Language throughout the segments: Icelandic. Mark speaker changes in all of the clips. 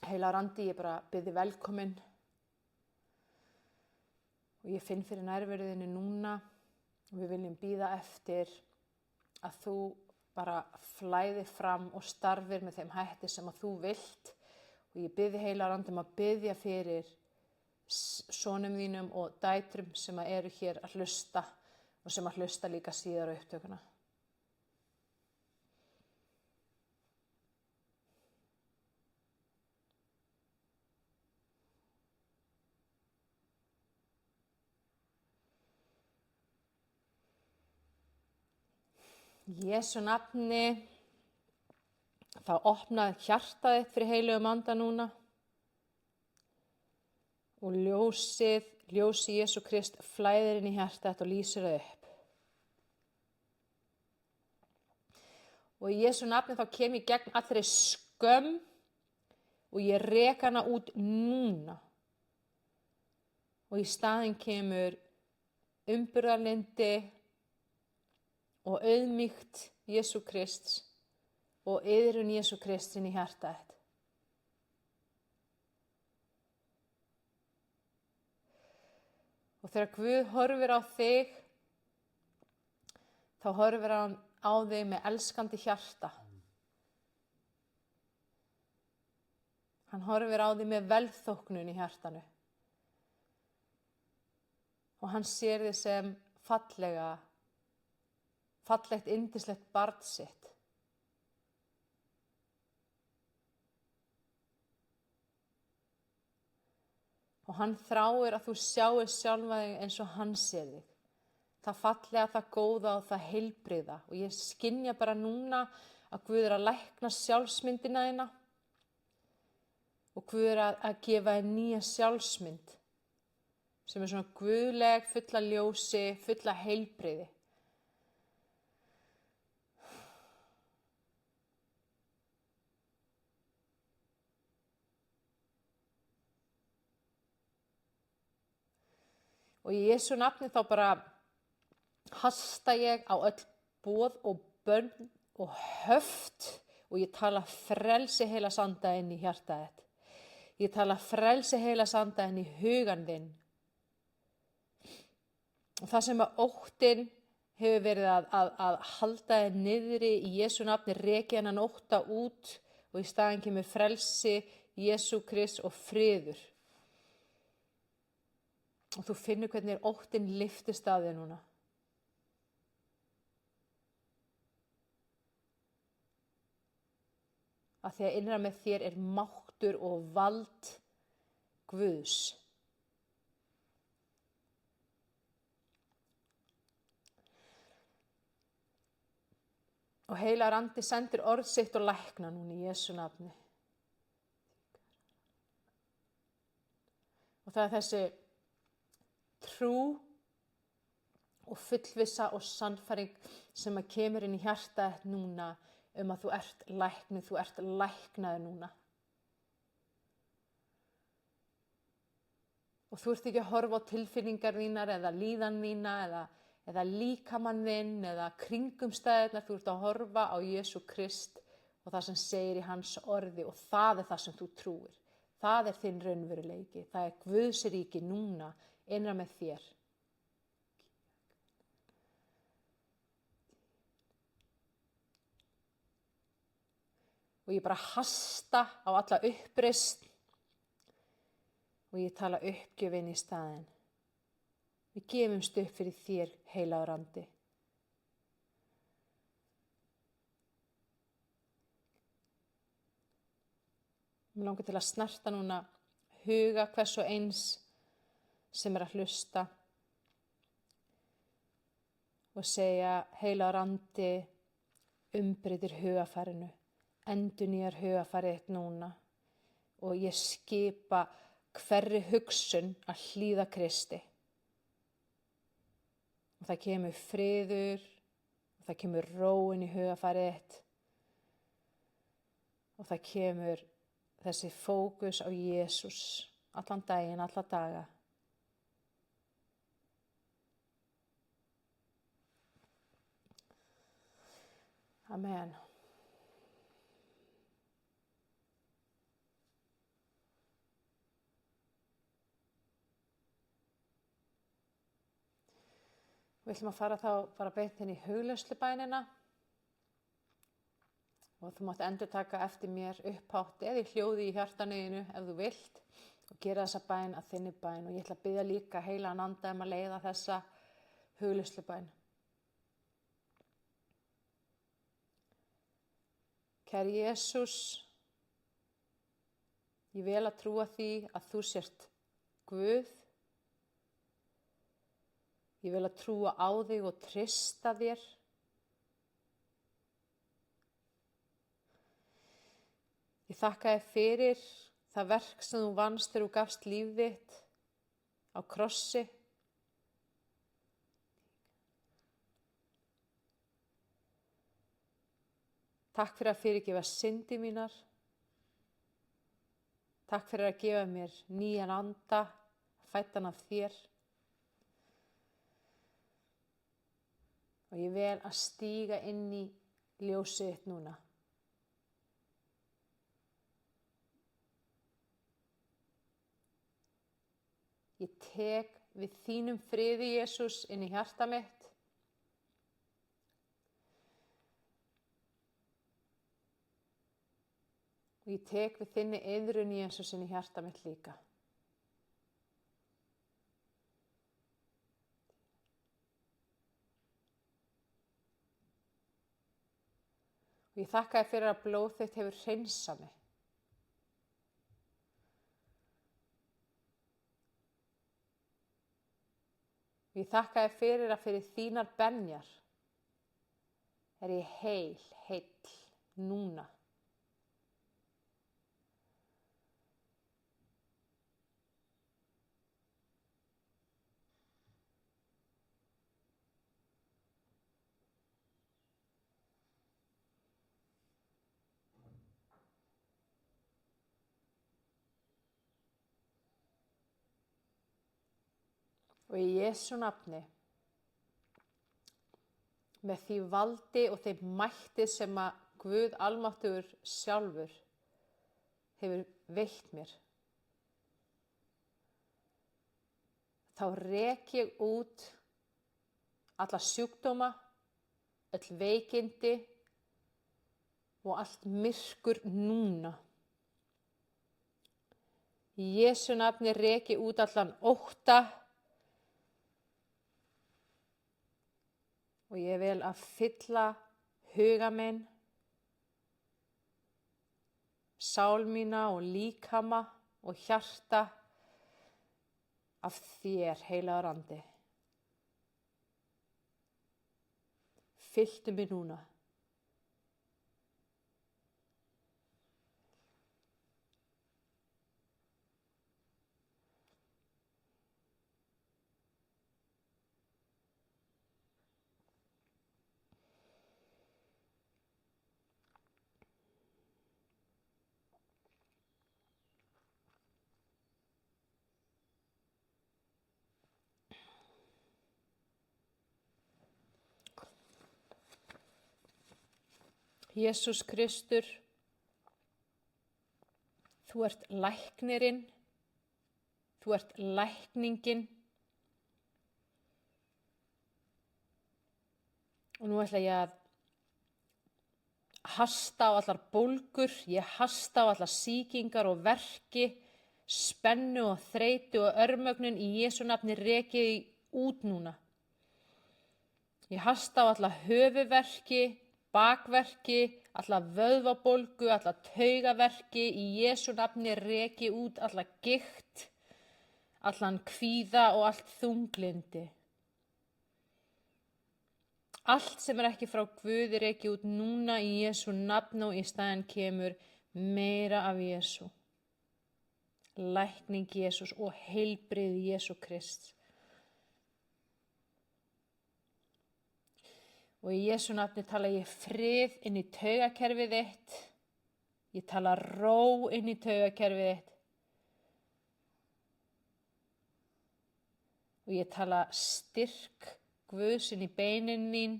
Speaker 1: Heilagur andi, ég bara bið þig velkomin og ég finn fyrir nærveru þinni núna og við viljum bíða eftir að þú bara flæðir fram og starfir með þeim hætti sem að þú vilt og ég bið þig heilagur andi að biðja fyrir sonum þínum og dætrum sem að eru hér að hlusta og sem að hlusta líka síðar á upptökuna. Í Jesú nafni, þá opnaði hjartað þitt fyrir heilugum anda núna og ljósi Jesú Krist flæðir inn í hjartað þitt og lýsir það upp. Og í Jesú nafni þá kem ég gegn allri skömm og ég rek hana út núna. Og í staðinn kemur umburðarlyndi og auðmýkt Jesú Krists og iðrun Jesú Krists inn í hjartað þitt. Og þegar Guð horfir á þig, þá horfir hann á þig með elskandi hjarta. Hann horfir á þig með velþóknun í hjartanu. Og hann sér þig sem fallegt, yndislegt barn sitt. Og hann þráir að þú sjáir sjálfa þig eins og hann sér þig. Það fallega, það góða og það heilbrigða. Og ég skynja bara núna að Guð að lækna sjálfsmyndina þína. Og Guð að gefa þér nýja sjálfsmynd. Sem svona guðleg, fulla ljósi, fulla heilbrigði. Og í Jesú nafni þá bara hasta ég á öll boð og bönn og höft og ég tala frelsi heilags anda inn í hjartað þitt. Ég tala frelsi heilags anda inn í hugan þinn. Og það sem að óttinn hefur verið að halda þér niðri í Jesú nafni, reki hennan ótta út og í staðinn kemur frelsi Jesú Krist og friður. Og þú finnur hvernig óttinn lyftist af þér núna. Að því að innra með þér er máttur og vald Guðs. Og heilagur andi sendir orð sitt og lækna núna í Jesú nafni. Og það er þessi trú og fullvissa og sannfæring sem að kemur inn í hjartað núna að þú ert læknuð, þú ert læknaður núna. Og þú ert ekki að horfa á tilfinningar þínar eða líðan þína eða líkamann þinn eða kringumstæðurnar, þú ert að horfa á Jesú Krist og það sem segir í hans orði og það er það sem þú trúir. Það er þinn raunveruleiki, það er Guðs ríki núna innra með þér. Og ég bara hasta á alla uppreisn og ég tala uppgjöf inn í staðinn. Við gefumst upp fyrir þér, heilagur andi. Mér langar til að snerta núna huga hvers og eins sem er að hlusta og segja, heilagur andi, umbreytir hugarfarinu, endurnýjar hugarfarið þitt núna og ég skipa hverri hugsun að hlýða Kristi. Og það kemur friður, og það kemur ró inn í hugarfarið þitt og það kemur þessi fókus á Jesús allan daginn, alla daga. Amen. Við ætlum að fara þá bara beint inn í hugleiðslubænina og þú mátt endurtaka eftir mér upphátt eða í hljóði í hjartanuðinu ef þú vilt og gera þessa bæn að þinni bæn. Og ég ætla að biðja líka heilagan anda að leiða þessa hugleiðslubæn. Kæri Jesús, ég vel að trúa því að þú sért Guð. Ég vil að trúa á þig og treysta þér. Ég þakka þér fyrir það verk sem þú vannst þegar þú gafst líf þitt á krossi. Takk fyrir að fyrirgefa syndi mínar. Takk fyrir að gefa mér nýjan anda, fæddan af þér. Og ég vel að stíga inn í ljósið þitt núna. Ég tek við þínum friði, Jesús, inn í hjarta mitt. Og ég tek við þinni iðrun, Jesús, inn í hjarta mitt líka. Og ég þakka þér fyrir að blóð þitt hefur hreinsað mig. Og ég þakka þér fyrir að fyrir þínar benjar er ég heill núna. Og í Jesú nafni, með því valdi og þeim mætti sem að Guð almáttugur sjálfur hefur veitt mér, þá rek ég út alla sjúkdóma, öll veikindi og allt myrkur núna. Í Jesú nafni rek ég út allan ótta, og ég vil að fylla huga minn, sál mína og líkama og hjarta af þér, heilagur andi. Fylltu mig núna. Jesús Kristur, þú ert læknirinn, þú ert lækningin. Og nú ætla ég að hasta á allar bólgur, ég hasta á allar sýkingar og verki, spennu og þreytu og örmögnun í Jesú nafni rek ég út núna. Ég hasta á allar höfuðverki, bakverki, alla vöðvabólgu, alla taugaverki, í Jesú nafni rek ég út alla gigt, allan kvíða og allt þunglyndi. Allt sem er ekki frá Guði rek ég út núna í Jesú nafni og í staðinn kemur meira af Jesú. Lækning Jesús og heilbrigði Jesú Krist. Og í Jesú nafni tala ég frið inn í taugakerfið þitt. Ég tala ró inn í taugakerfið þitt. Og ég tala styrk Guðs inn í beinin þín.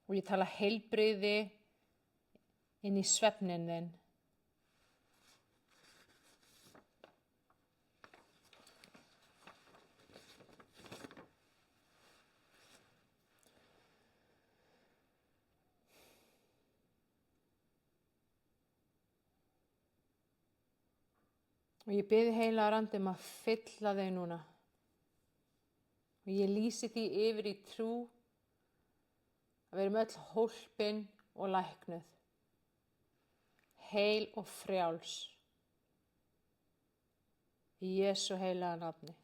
Speaker 1: Og ég tala heilbrigði inn í svefninn þinn. Og ég biði heilagur andi að fylla þau núna. Og ég lýsi því yfir í trú að við erum öll hólpin og læknuð. Heil og frjáls. Í Jesú heilaga nafni.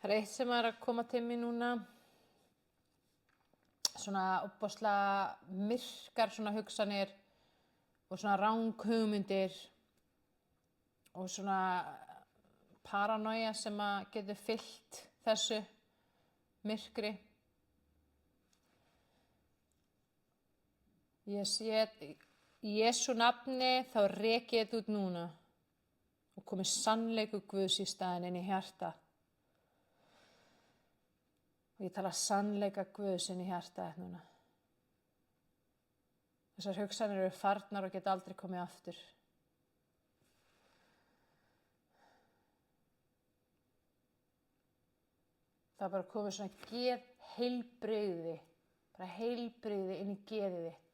Speaker 1: Það eitt sem að koma til mig núna, svona opaslega myrkar svona hugsanir og svona ranghugmyndir og svona paranoia sem að getur fyllt þessu myrkri. Ég sé í Jesú nafni þá rek ég þetta út núna og komið sannleikur Guðs í staðinn inn í hjarta. Og ég tala sannleika Guðs inn í hjarta núna. Þessar hugsanir eru farnar og geta aldrei komið aftur. Það er bara komið svona geðheilbrigði, bara heilbrigði inn í geðið þitt.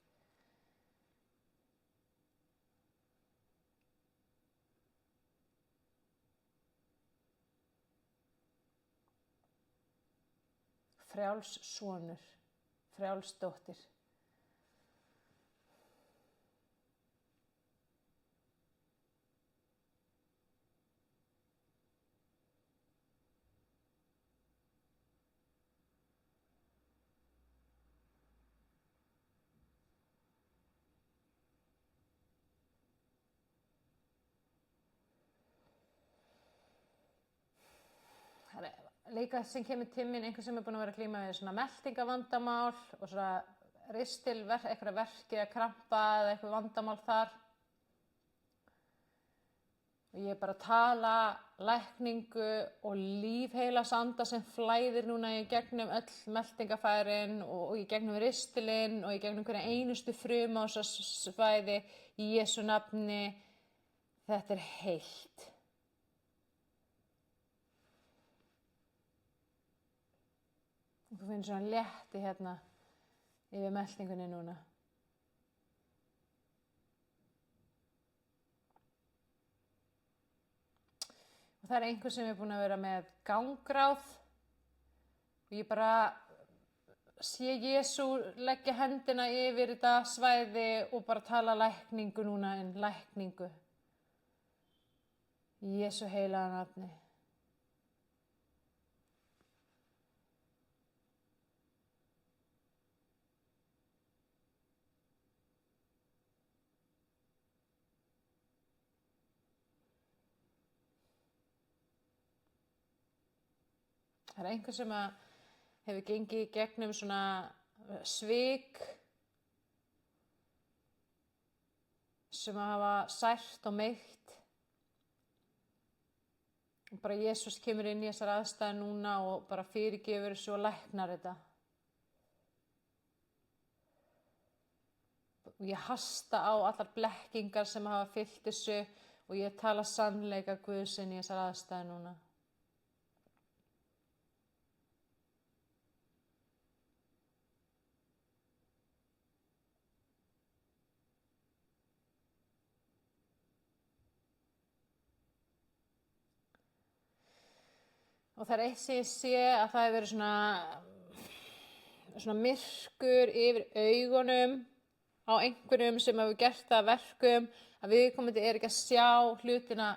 Speaker 1: Frjáls sonur, frjáls dóttir. Það er líka sem kemur til mín, einhver sem er búin að vera að glíma við svona meltingavandamál og svona ristil, eitthvað verki eða krampa eða eitthvað vandamál þar. Og ég er bara að tala lækningu og lífheilas anda sem flæðir núna í gegnum öll meltingafærin og í gegnum ristilinn og í gegnum hverja einustu frumu á þessu svæði í Jesú nafni. Þetta er heilt. Þú finnir svona létti hérna yfir meltingunni núna. Og það er einhver sem er búin að vera með gangráð og ég bara sé Jesú leggja hendina yfir þetta svæði og bara tala lækningu núna lækningu. Í Jesú heilaga nafni. Það er einhver sem hefur gengið í gegnum svona svik sem hafa sært og meitt. Og bara Jesús kemur inn í þessar aðstæður núna og bara fyrirgefur þessu og læknar þetta. Og ég hasta á allar blekkingar sem hafa fyllt þessu og ég tala sannleika Guðs inn í þessar aðstæður núna. Og það er eitt sem ég sé að það hefur verið svona myrkur yfir augunum á einhverjum sem hefur gert það að verkum að viðkomandi ekki að sjá hlutina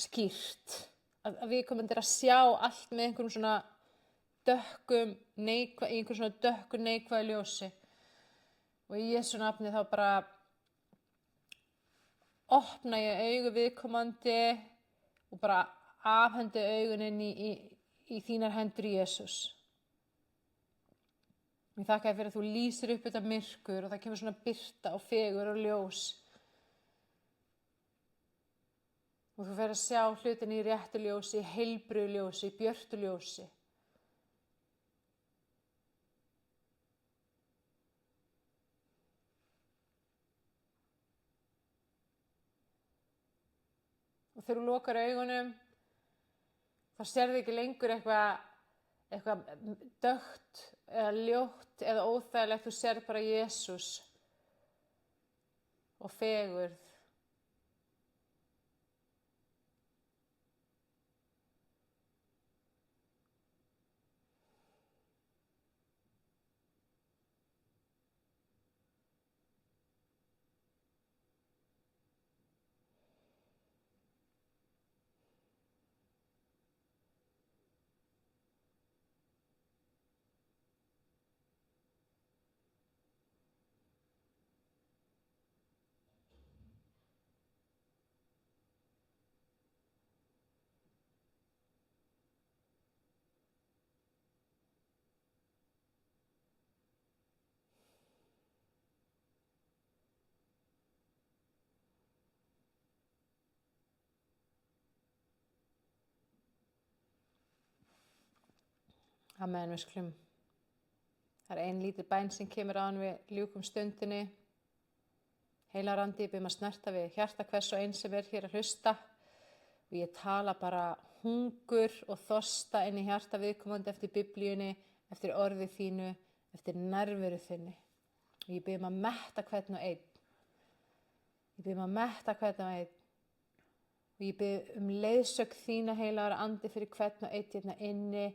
Speaker 1: skýrt. Að viðkomandi að sjá allt með einhverjum svona dökkum neikvæð, í einhverjum svona dökkum neikvæðu ljósi. Og í Jesú nafni þá bara opna ég augu viðkomandi og bara afhendi augunin í þínar hendur Jesús. Ég þakka þér fyrir að þú lýsir upp þetta myrkur og það kemur svona birta og fegur og ljós. Og þú fer að sjá hlutin í réttu ljósi, í heilbrigðu ljósi, í björtu ljósi. Og þegar þú lokar augunum, þá sérðu ekki lengur eitthvað dökkt eða ljótt eða óþægilegt, þú sérð bara Jesús og fegurð. Amen, við skulum. Það ein lítil bæn sem kemur án við ljúkum stundinni. Heilagur andi, ég bið að snerta við hjarta hvers og eins sem hér að hlusta. Og ég tala bara hungur og þorsta inn í hjarta viðkomandi eftir Biblíunni, eftir orði þínu, eftir nærveru þinni. Og ég bið að metta hvern og einn. Ég bið að metta hvern og einn. Og ég bið leiðsögn þína, heilagur andi, fyrir hvern og einn hérna inni,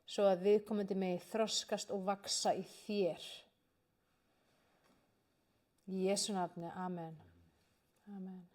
Speaker 1: svo að viðkomandi megi þroskast og vaxa í þér. Í Jesú nafni, amen. Amen.